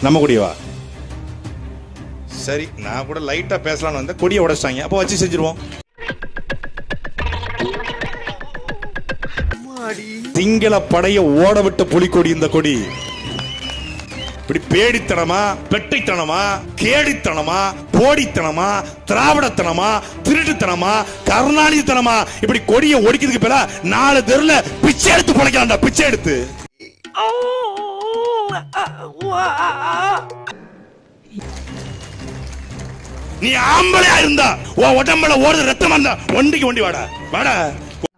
நம்ம கொடியவா? சரி, நான் கூட லைட்டா பேசலாம்னு வந்தேன். கொடியை உடைச்சிட்டாங்க, அப்போ வச்சு செஞ்சிருவோம். திங்கள படைய ஓட விட்ட புலிக்கொடி இந்த கொடி. இப்படி பேடித்தனமா, பெட்டைத்தனமா, கேடித்தனமா, போடித்தனமா, திராவிடத்தனமா, திருட்டுத்தனமா, கருணாநிதித்தனமா இப்படி கொடியை ஒடிக்கிறதுக்கு பேரா 4 தெருல பிச்சை எடுத்து பிழைக்கலாம்டா, பிச்சை எடுத்து. நீ ஆம்பளையா இருந்தா உன் உடம்புல ஓடுது ரத்தம் வந்தா ஒண்டிக்கு ஒண்டி வாடா வாடா.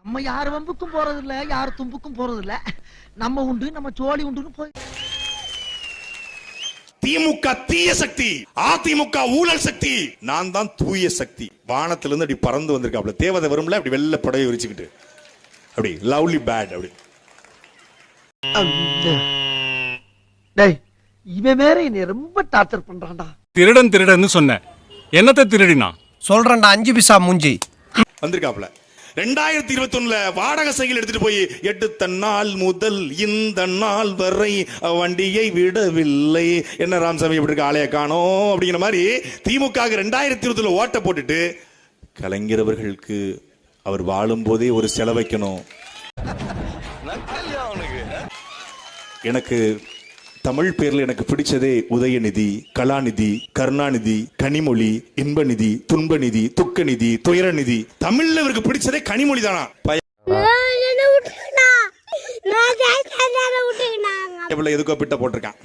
நம்ம யார் வம்புக்கும் போறது இல்ல, யார் தும்புக்கும் போறது இல்ல. நம்ம உண்டு, நம்ம சோழி உண்டுன்னு போய். திமுக தீய சக்தி, அதிமுக ஊழல் சக்தி, நான் தான் தூய சக்தி. வானத்திலிருந்து அப்படி பறந்து வந்திருக்காப்ல, தேவதை வரும்ல, அப்படி வெள்ளை படையை விரிச்சுக்கிட்டு அப்படி லவ்லி பேட் அப்படி. டேய், இவன் வேற என்னை ரொம்ப டார்ச்சர் பண்றான்டா. திருடன் திருடன்னு சொன்ன, என்னத்தை திருடினா சொல்றேன்டா 5 பைசா மூஞ்சி வந்திருக்காப்ல. 2021 வாடகை சைக்கிள் எடுத்துட்டு போய் எடுத்த நாள் முதல் இந்த நாள் வரை வண்டியை விடவில்லை. என்ன ராமசாமி எப்படி இருக்க, ஆளைய காணோம் அப்படிங்கிற மாதிரி திமுக 2020 ஓட்ட போட்டுட்டு கலைஞர் அவர்களுக்கு அவர் வாழும் போதே ஒரு செலவைக்கணும். எனக்கு தமிழ் பேர்ல எனக்கு பிடிச்சதே உதயநிதி, கலாநிதி, கருணாநிதி, கனிமொழி, இன்பநிதி, துன்பநிதி, துக்கநிதி, துயரநிதி. தமிழ்ல இவருக்கு பிடிச்சதே கனிமொழி தானா. எதுக்கோ பிட்ட போட்டிருக்கான்.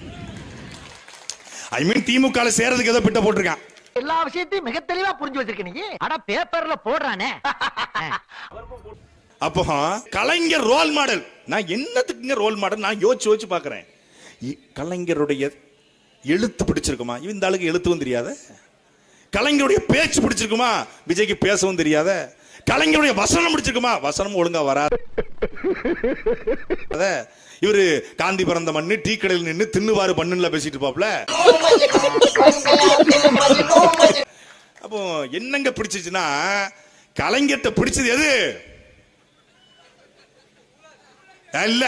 ஐ மீன் திமுக சேர்றதுக்கு ஏதோ பிட்ட போட்டிருக்கான். எல்லா விஷயத்தையும் மிக தெளிவா புரிஞ்சு வச்சிருக்க நீ. அட பேப்பர்ல போடுறானே. அப்போ கலைஞர் ரோல் மாடல். நான் என்னத்துக்குங்க ரோல் மாடல் நான் யோசிச்சு பாக்குறேன். கலைஞருடைய எழுத்து பிடிச்சிருக்குமா? இந்த ஆளுக்கு எழுத்துவும் தெரியாத. கலைஞருடைய பேச்சு பிடிச்சிருக்குமா? விஜய்க்கு பேசவும் தெரியாத. கலைஞருடைய வசனம் பிடிச்சிருக்குமா? வசனம் ஒழுங்கா வராது. இவரு காந்தி பிறந்த மண்ணு, டீ கடையில் நின்று தின்னுவாரு பண்ணுல பேசிட்டு பாப்ல. அப்போ என்னங்க பிடிச்சிச்சுன்னா, கலைஞர்ட்ட பிடிச்சது எது இல்ல.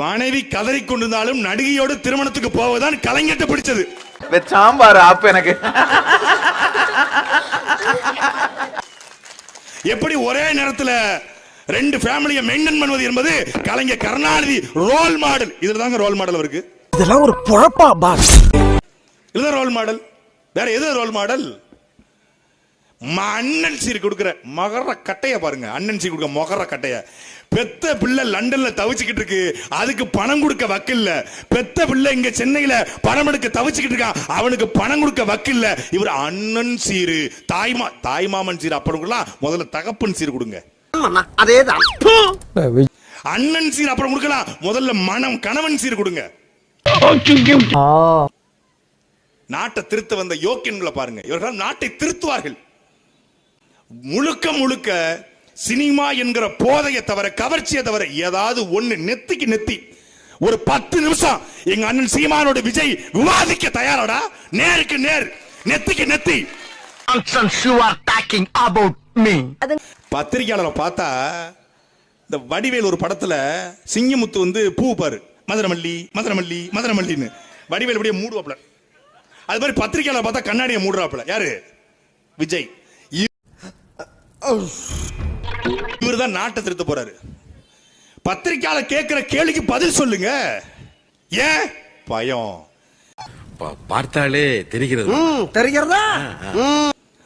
மனைவி கதறி கொண்டிருந்தாலும் நடிகையோடு திருமணத்துக்கு போவதுதான் கலைஞர்ட்ட பிடிச்சது. சாம்பார் ஆப் எனக்கு எப்படி ஒரே நேரத்தில் 2 ஃபேமிலியை மெயின்டைன் பண்ணுவது என்பது கலைஞர் கருணாநிதி ரோல் மாடல். இதுல தாங்க ரோல் மாடல் இருக்கு. இதெல்லாம் ஒரு பொழப்பா பாஸ்? இதுதான் ரோல் மாடல். வேற எது ரோல் மாடல்? அண்ணன் சீர் கொடுக்கிற மகர கட்டைய பாருங்க. அண்ணன் சீர் கொடுக்க மகர கட்டைய. பெத்த பிள்ளை லண்டன்ல தவிச்சுக்கிட்டு இருக்கு, அதுக்கு பணம் கொடுக்க வக்கில்ல. பெத்த பிள்ளை இங்க சென்னையில பணம் எடுக்க தவிச்சுக்கிட்டு இருக்கான், அவனுக்கு பணம் கொடுக்க வக்கில்ல. இவர் அண்ணன் சீரு, தாய்மாமன் சீர் அப்புறம் கொடுக்கலாம், முதல்ல தகப்பன் சீர் கொடுங்க. அதேதான். அண்ணன் சீர் அப்புறம் கொடுக்கலாம், முதல்ல கணவன் சீர் கொடுங்க. நாட்டை திருத்த வந்த யோக்கியன்களை பாருங்க. இவர்கள் நாட்டை திருத்துவார்கள். முழுக்க முழுக்க சினிமா என்கிற போதையை தவிர, கவர்ச்சியை தவிர ஏதாவது ஒண்ணு நெத்திக்கு நெத்தி ஒரு 10 நிமிஷம் எங்க அண்ணன் சீமானோட விஜய் விவாதிக்க தயாராடா. நேருக்கு நேர், நெத்திக்கு நெத்தி. பத்திரிகையாளரை பார்த்தா இந்த வடிவேல் ஒரு படத்துல சிங்கமுத்து வந்து பூ பாரு, மதுரமல்லி மதுரமல்லி மதுரமல்லின்னு வடிவேல் அப்படியே மூடுவாப்ல. அது மாதிரி பத்திரிகையாளர் பார்த்தா கண்ணாடியை மூடுறாப்ல. யாரு? விஜய். இவர்தான் நாட்டை திருத்த போறாரு. பத்திரிகையாளர் கேட்கிற கேள்விக்கு பதில் சொல்லுங்க. ஏன் பயம்? பார்த்தாலே தெரிகிறது. தெரிகிறதா?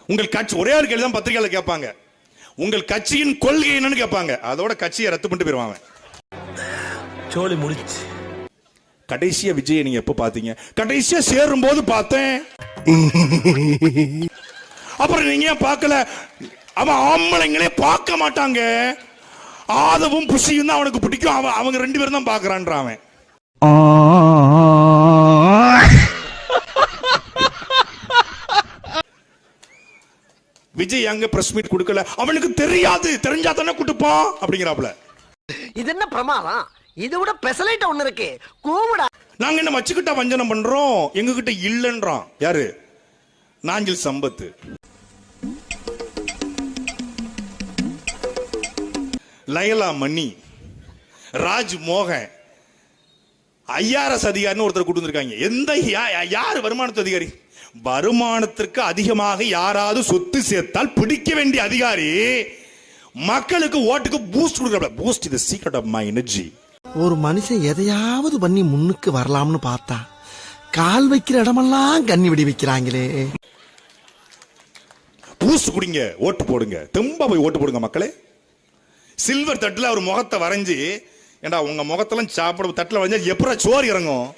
உங்கள் கட்சி ஒரே ஒரு கேள்வி தான் பத்திரிகையாளர் கேட்பாங்க. உங்கள் கட்சியின் கொள்கை என்னன்னு கேட்பாங்க. அதோட கட்சியை ரத்து பண்ணிட்டு போயிருவாங்க. சோலி முடிச்சு. கடைசியா விஜய் நீங்க எப்ப பாத்தீங்க? கடைசியா சேரும் போது பார்த்தேன். அப்புறம் நீங்க ஏன் பார்க்கல? அவன் ஆம்பளைங்களே பார்க்க மாட்டாங்க. ஆதவும் புஷியும் தான் அவனுக்கு பிடிக்கும். அவங்க 2 பேரும் தான் பாக்குறான் அவன். விஜய் அங்க பிரஸ் மீட் கொடுக்கல, அவனுக்கு தெரியாது, தெரிஞ்சா தானே கொடுப்பான் அப்படிங்கிறாப்ல. இது என்ன பிரமாதம்? இது விட பெசலைட் ஒண்ணு இருக்கு, கூவுடா. நாங்க என்ன வச்சுக்கிட்டா வஞ்சனம் பண்றோம், எங்க கிட்ட இல்லன்றான். யாரு? நாஞ்சில் சம்பத்து. லயலா மணி, ராஜ் மோகன், ஐஆர்எஸ் அதிகாரின்னு ஒருத்தர் கூட்டு வந்திருக்காங்க. யார் வருமானத்து அதிகாரி? வருமானத்திற்கு அதிகமாக யாராவது சொத்து சேர்த்தால் பிடிக்க வேண்டிய அதிகாரி மக்களுக்கு ஓட்டுக்கு பூஸ்ட் கொடுக்கற. Boost is the secret of my energy. ஒரு மனுஷன் எதையாவது பண்ணி முன்னுக்கு வரலாம்னு பார்த்தா கால் வைக்கிற இடமெல்லாம் கண்ணி வெடி வைக்கிறாங்களே. பூஸ்ட் குடிங்க, ஓட்டு போடுங்க, தெம்பா போய் ஓட்டு போடுங்க மக்களே. சில்வர் தட்டுல ஒரு முகத்தை வரைஞ்சி, ஏண்டா உங்க முகத்தெல்லாம் சாப்பிட தட்டுல வரைஞ்சா எப்பறம் சோறு இறங்கும்?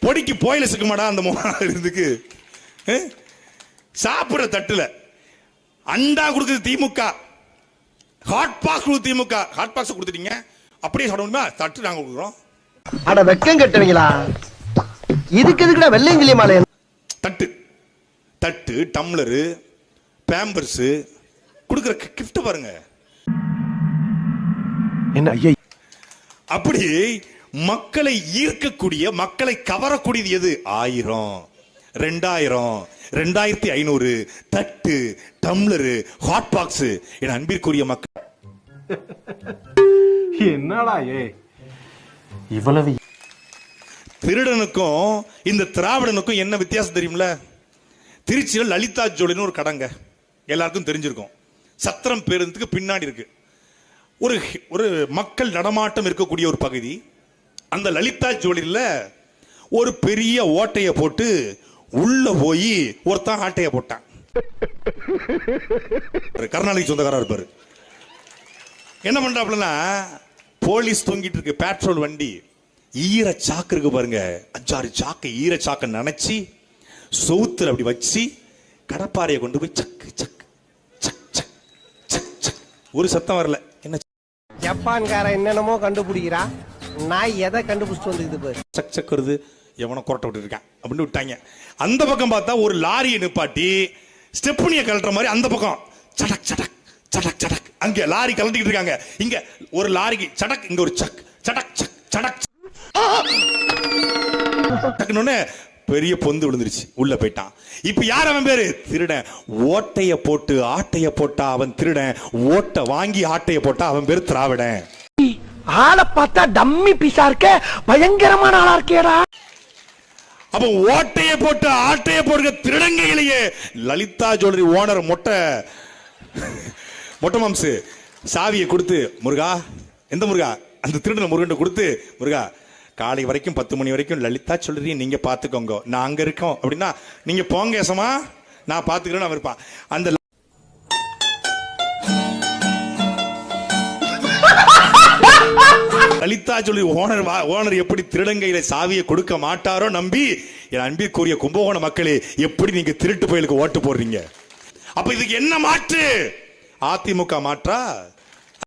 பொடிக்கு போயில சிக்குமாடா அந்த முகம் இதுக்கு. சாப்பிடுற தட்டுல அண்டா கொடுக்குது திமுக, ஹாட் பாக்ஸ் கொடுக்குது திமுக. ஹாட் பாக்ஸ் கொடுத்துட்டீங்க, அப்படியே சாப்பிட முடியுமா? தட்டு நாங்க கொடுக்குறோம். அட வெக்கம் கட்டுவீங்களா? இதுக்கு எதுக்குடா வெள்ளையங்கிலி மாலை? தட்டு தட்டு டம்ளரு பேம்பர்ஸ் கொடுக்குற கிஃப்ட் பாருங்க. என்ன ஐயா? அப்படி மக்களை ஈர்க்கக்கூடிய, மக்களை கவரக்கூடியது எது? 1000, 2000, 2500 தட்டு டம்ளரு ஹாட் பாக்ஸ். என் அன்பிற்குரிய மக்கள், என்னடா இவ்வளவு திருடனுக்கும் இந்த திராவிடனுக்கும் என்ன வித்தியாசம் தெரியும்ல? திருச்சியில் லலிதா ஜோலின்னு ஒரு கடைங்க, எல்லாருக்கும் தெரிஞ்சிருக்கும். சத்திரம் பேருந்துக்கு பின்னாடி இருக்கு. ஒரு மக்கள் நடமாட்டம் இருக்கக்கூடிய ஒரு பகுதி. அந்த லலிதா ஜோலியில் ஒரு பெரிய ஓட்டைய போட்டு உள்ள போய் ஒருத்தன் ஆட்டைய போட்டான். கருணாநிதி சொந்தக்காரா இருப்பாரு. என்ன பண்றாப்லன்னா, போலீஸ் தூங்கிட்டு இருக்கு, பெட்ரோல் வண்டி, ஈர சாக்கு இருக்கு பாருங்க, 5-6 சாக்கு ஈர சாக்க நினைச்சு சவுத்துல அப்படி வச்சு கடப்பாறையை கொண்டு போய் சக்கு சக்கு சக் சக் சக் சக். ஒரு சத்தம் வரல. என்ன ஜப்பான்கார என்னென்னமோ கண்டுபிடிக்கிறா, நான் எதை கண்டுபிடிச்சிட்டு வந்துக்குது பாரு. சக் சக் வருது, எவனோ கொரட்டை விட்டு இருக்கான் அப்படின்னு விட்டாங்க. அந்த பக்கம் பார்த்தா ஒரு லாரியை நிப்பாட்டி ஸ்டெப்னியை கழட்டுற மாதிரி அந்த பக்கம் சடக் சடக் சடக் சடக், அங்க லாரி கலந்துக்கிட்டு இருக்காங்க. இங்க ஒரு லாரிக்கு சடக், இங்க ஒரு சக் சடக் சக் சடக். பெரிய பொந்து விழுந்துருச்சு, உள்ள போயிட்டான். இப்ப யார் அவன் பேரு? திருடன். ஓட்டைய போட்டு ஆட்டைய போட்டா அவன் திருடன், ஓட்ட வாங்கி ஆட்டைய போட்டா அவன் பேரு திராவிடன். ஆளை பார்த்தா டம்மி பீஸா இருக்க, பயங்கரமான ஆளா இருக்கேடா. அப்ப ஓட்டைய போட்டு ஆட்டைய போடுற திருடங்கையிலேயே லலிதா ஜுவல்லரி ஓனர் மொட்டை மாம்சு சாவியை கொடுத்து, முருகா, எந்த முருகா? அந்த திருடன முருகன் கொடுத்து, முருகா காலை வரைக்கும் 10 மணி வரைக்கும் லலிதா ஜுவல்லரி நீங்க பாத்துக்கோங்க, நாங்க இருக்கோம் அப்படின்னா நீங்க போங்க ஏசமா, நான் பாத்துக்கிறேன்னு அவன் இருப்பான். அந்த லலிதா ஜுவல்லரி ஓனர் எப்படி திருடங்கையில சாவியை கொடுக்க மாட்டாரோ நம்பி, என் அன்பிற்குரிய கும்பகோண மக்களே, எப்படி நீங்க திருட்டு பயலுக்கு ஓட்டு போடுறீங்க? அப்ப இதுக்கு என்ன மாற்று? அதிமுக மாற்றா?